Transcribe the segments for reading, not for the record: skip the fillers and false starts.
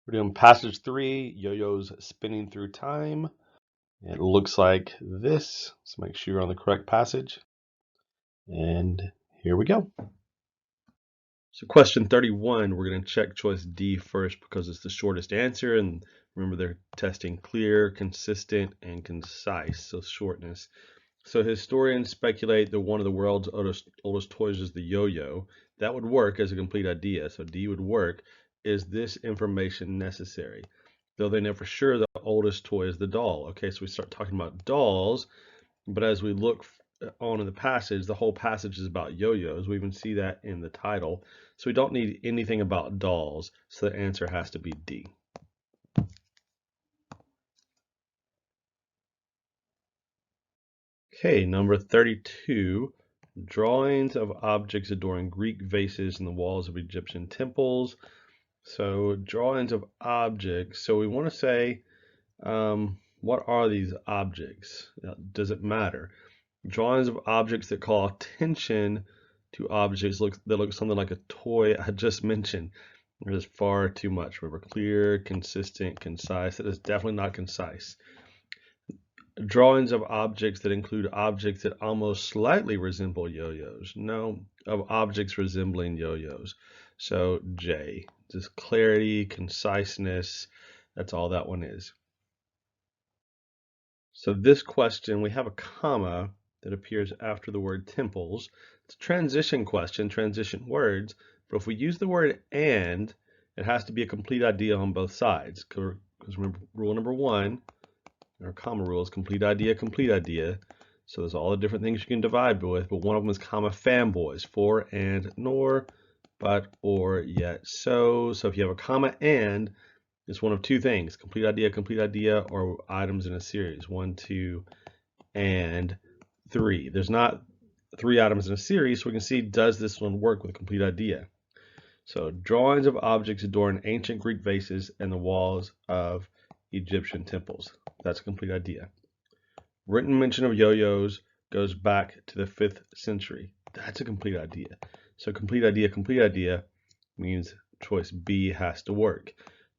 We're doing passage 3, yo-yos spinning through time. It looks like this. So make sure you're on the correct passage. And here we go. So question 31, we're going to check choice D first because it's the shortest answer. And remember, they're testing clear, consistent, and concise, so shortness. So historians speculate that one of the world's oldest toys is the yo-yo. That would work as a complete idea. So D would work. Is this information necessary? Though they know for sure the oldest toy is the doll. Okay, so we start talking about dolls, but as we look on in the passage, the whole passage is about yo-yos. We even see that in the title. So we don't need anything about dolls. So the answer has to be D. Okay, number 32. Drawings of objects adorning Greek vases in the walls of Egyptian temples. So drawings of objects. So we want to say, what are these objects? Does it matter? Drawings of objects that call attention to objects that look something like a toy I just mentioned. It is far too much. Remember, clear, consistent, concise. It is definitely not concise. Drawings of objects that include objects that almost slightly resemble yo-yos. No, of objects resembling yo-yos. So J, just clarity, conciseness, that's all that one is. So this question, we have a comma that appears after the word temples. It's a transition question, transition words, but if we use the word and, it has to be a complete idea on both sides. Because remember, rule number 1, our comma rule is complete idea, complete idea. So there's all the different things you can divide with, but one of them is comma fanboys, for, and, nor, but, or, yet, so. So if you have a comma and, it's one of two things, complete idea, or items in a series, 1, 2, and 3. There's not 3 items in a series, so we can see, does this one work with complete idea? So drawings of objects adorn ancient Greek vases and the walls of Egyptian temples. That's a complete idea. Written mention of yo-yos goes back to the 5th century. That's a complete idea. So complete idea means choice B has to work.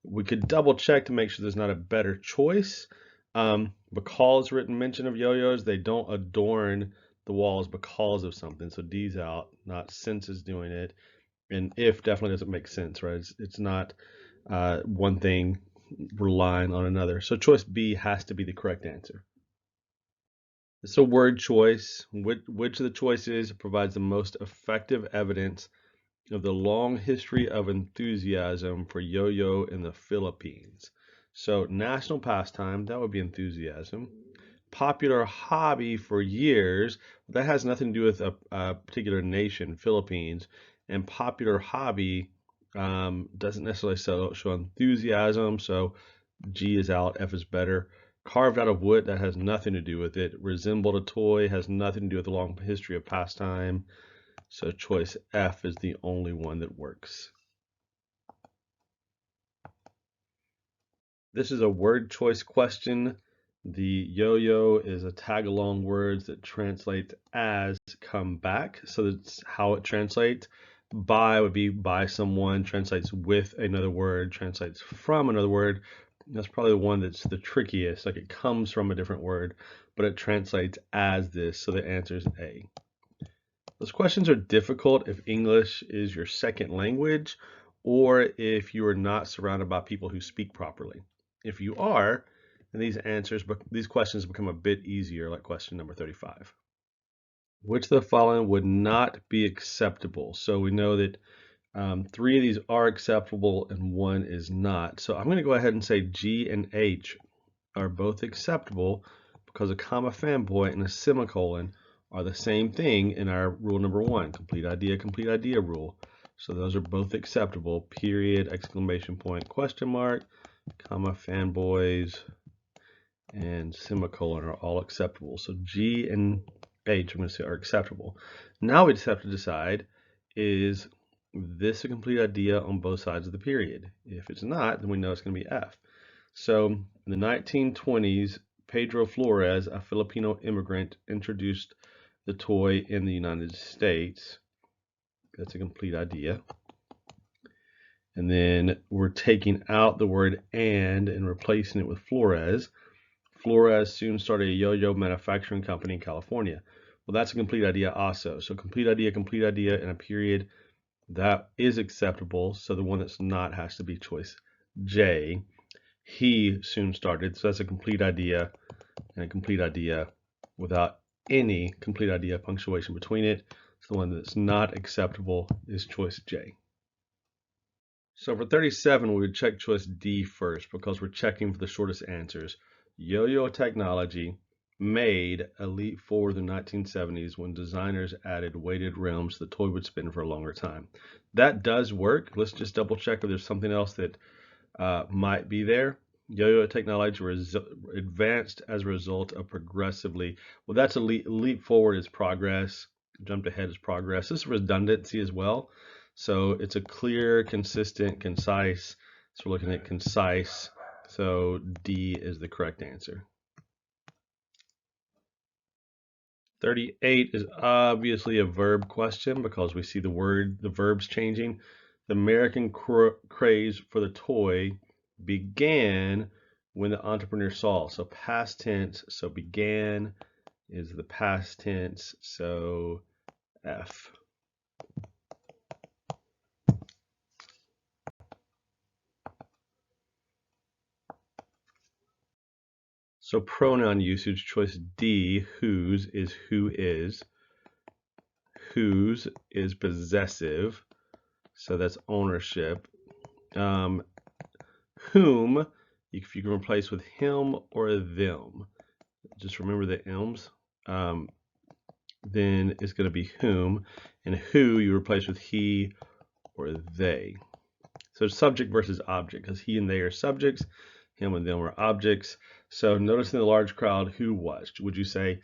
We could double check to make sure there's not a better choice. Because written mention of yo-yos, they don't adorn the walls because of something. So D's out, not since is doing it. And if definitely doesn't make sense, right? It's not one thing relying on another. So choice B has to be the correct answer. It's a word choice. Which of the choices provides the most effective evidence of the long history of enthusiasm for yo-yo in the Philippines? So national pastime, that would be enthusiasm. Popular hobby for years, that has nothing to do with a particular nation, Philippines. And popular hobby doesn't necessarily show enthusiasm, so G is out, F is better. Carved out of wood, that has nothing to do with it. Resembled a toy, has nothing to do with the long history of pastime. So choice F is the only one that works. This is a word choice question. The yo-yo is a tag-along words that translate as come back. So that's how it translates. By would be by someone, translates with another word, translates from another word. That's probably the one that's the trickiest. Like it comes from a different word, but it translates as this. So the answer is A. Those questions are difficult if English is your second language or if you are not surrounded by people who speak properly. If you are, then these questions become a bit easier, like question number 35. Which of the following would not be acceptable? So we know that 3 of these are acceptable and 1 is not. So I'm going to go ahead and say G and H are both acceptable because a comma fanboy and a semicolon are the same thing in our rule number 1, complete idea rule. So those are both acceptable. Period, exclamation point, question mark, comma, fanboys, and semicolon are all acceptable. So G and H, I'm going to say, are acceptable. Now we just have to decide, is this a complete idea on both sides of the period? If it's not, then we know it's going to be F. So in the 1920s, Pedro Flores, a Filipino immigrant, introduced the toy in the United States. That's a complete idea. And then we're taking out the word and replacing it with Flores. Flores soon started a yo-yo manufacturing company in California. Well, that's a complete idea also. So complete idea, and a period, that is acceptable. So the one that's not has to be choice J. He soon started. So that's a complete idea and a complete idea without any complete idea punctuation between it. So the one that's not acceptable is choice J. So for 37, we would check choice D first because we're checking for the shortest answers. Yo-yo technology made a leap forward in the 1970s when designers added weighted rims so the toy would spin for a longer time. That does work. Let's just double check if there's something else that might be there. Yo-yo technology advanced as a result of progressively. Well, that's a leap forward is progress. Jumped ahead is progress. This is redundancy as well. So it's a clear, consistent, concise. So we're looking at concise. So D is the correct answer. 38 is obviously a verb question because we see the verbs changing. The American craze for the toy began when the entrepreneur saw. So past tense, so began is the past tense, so F. So pronoun usage, choice D, whose is who is. Whose is possessive, so that's ownership. Whom, if you can replace with him or them, just remember the M's, then it's going to be whom, and who you replace with he or they. So subject versus object, because he and they are subjects, him and them are objects. So notice in the large crowd, who watched? Would you say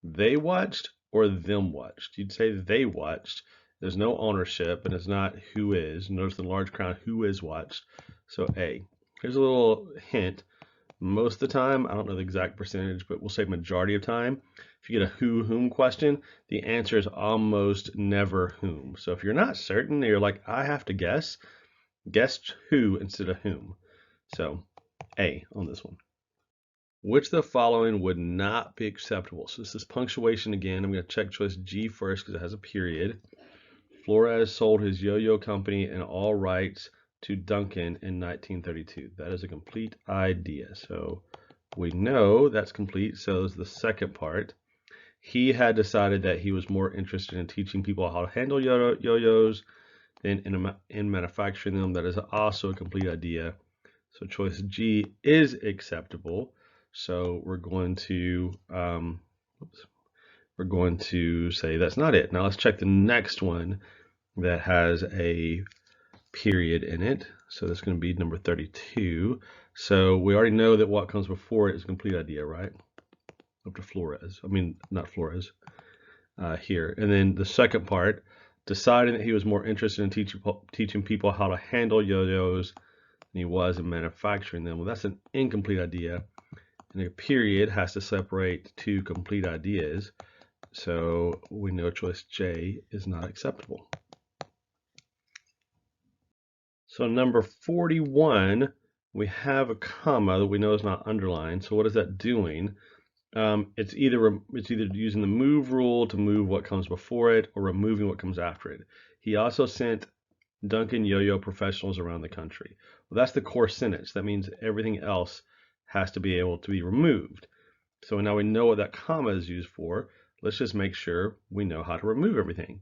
they watched or them watched? You'd say they watched. There's no ownership, and it's not who is. Notice in the large crowd, who is watched. So A. Here's a little hint. Most of the time, I don't know the exact percentage, but we'll say majority of time, if you get a whom question, the answer is almost never whom. So if you're not certain, you're like, I have to guess who instead of whom. So A on this one. Which of the following would not be acceptable? So this is punctuation again. I'm going to check choice G first because it has a period. Flores sold his yo-yo company and all rights to Duncan in 1932. That is a complete idea. So we know that's complete. So is the second part. He had decided that he was more interested in teaching people how to handle yo-yos than in manufacturing them. That is also a complete idea. So choice G is acceptable. So we're going to say that's not it. Now let's check the next one that has a period in it. So that's going to be number 32. So we already know that what comes before it is a complete idea, right? Up to Flores. I mean, not Flores here. And then the second part, deciding that he was more interested in teaching people how to handle yo-yos than he was in manufacturing them. Well, that's an incomplete idea. And a period has to separate two complete ideas. So we know choice J is not acceptable. So number 41, we have a comma that we know is not underlined. So what is that doing? It's either using the move rule to move what comes before it or removing what comes after it. He also sent Duncan yo-yo professionals around the country. Well, that's the core sentence. That means everything else has to be able to be removed. So now we know what that comma is used for. Let's just make sure we know how to remove everything.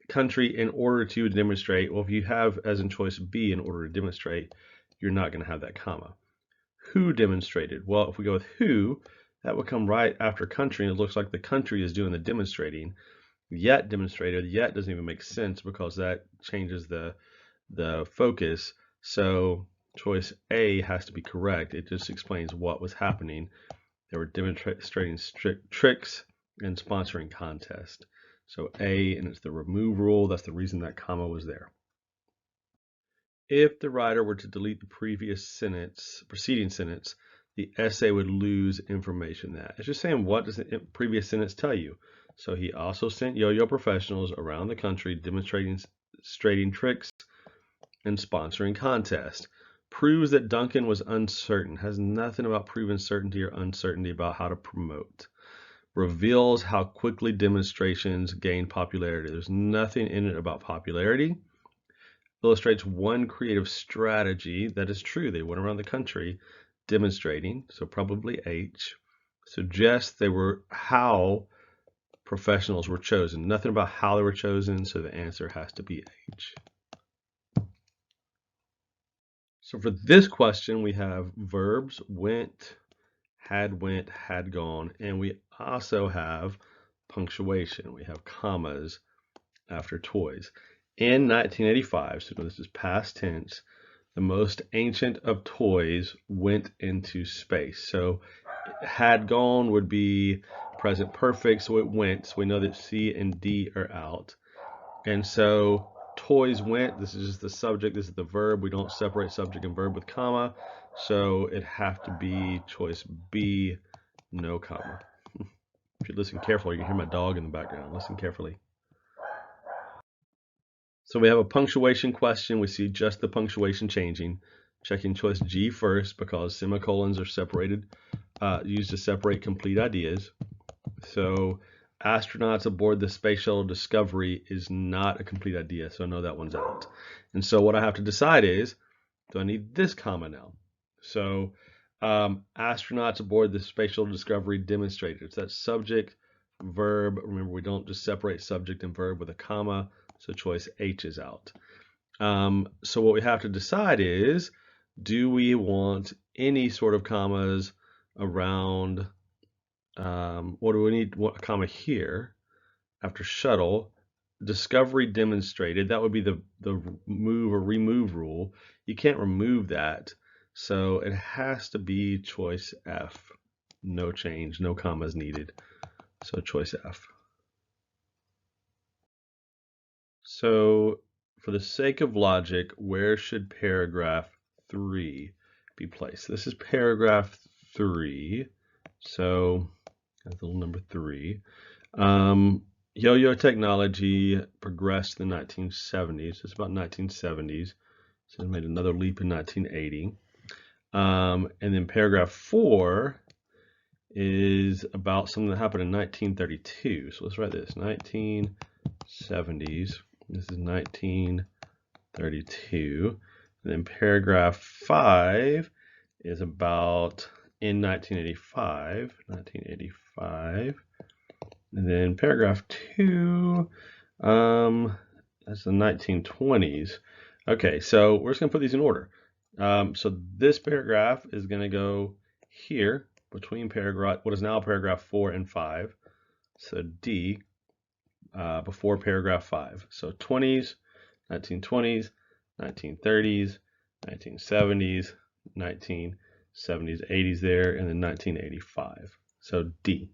Country in order to demonstrate. Well, if you have as in choice B in order to demonstrate, you're not going to have that comma. Who demonstrated? Well, if we go with who, that would come right after country, and it looks like the country is doing the demonstrating. Yet demonstrated, yet doesn't even make sense because that changes the focus. So choice A has to be correct. It just explains what was happening. They were demonstrating tricks and sponsoring contests. So A, and it's the remove rule. That's the reason that comma was there. If the writer were to delete the preceding sentence, the essay would lose information. That it's just saying, what does the previous sentence tell you? So he also sent yo-yo professionals around the country demonstrating tricks and sponsoring contests. Proves that Duncan was uncertain. Has nothing about proven certainty or uncertainty about how to promote. Reveals how quickly demonstrations gain popularity. There's nothing in it about popularity. Illustrates one creative strategy. That is true. They went around the country demonstrating, so probably H. Suggests they were how professionals were chosen. Nothing about how they were chosen, so the answer has to be H. So for this question, we have verbs went, had gone, and we also have punctuation. We have commas after toys. In 1985, so this is past tense, the most ancient of toys went into space. So had gone would be present perfect, so it went. So we know that C and D are out. And so toys went, this is just the subject, this is the verb. We don't separate subject and verb with comma. So it have to be choice B, no comma. If you listen carefully, you can hear my dog in the background. Listen carefully. So we have a punctuation question. We see just the punctuation changing. Checking choice G first because semicolons are separated, used to separate complete ideas. So astronauts aboard the Space Shuttle Discovery is not a complete idea, so I know that one's out. And so what I have to decide is, do I need this comma now? So astronauts aboard the Space Shuttle Discovery demonstrated. So that's subject, verb. Remember, we don't just separate subject and verb with a comma, so choice H is out. So what we have to decide is, do we want any sort of commas around, what do we need, what comma here after shuttle? Discovery demonstrated, that would be the move or remove rule. You can't remove that, so it has to be choice F. No change, no commas needed, so choice F. So for the sake of logic, where should paragraph 3 be placed? This is paragraph 3, so that's little number 3. Yo-yo technology progressed in the 1970s. It's about 1970s. So it made another leap in 1980. And then paragraph 4 is about something that happened in 1932. So let's write this, 1970s. This is 1932. And then paragraph 5 is about in 1985. And then paragraph 2, that's the 1920s. Okay, so we're just going to put these in order. So this paragraph is going to go here between paragraph, what is now paragraph 4 and 5. So D, before paragraph 5. So 20s, 1920s, 1930s, 1970s, 1970s, 80s there, and then 1985. So D.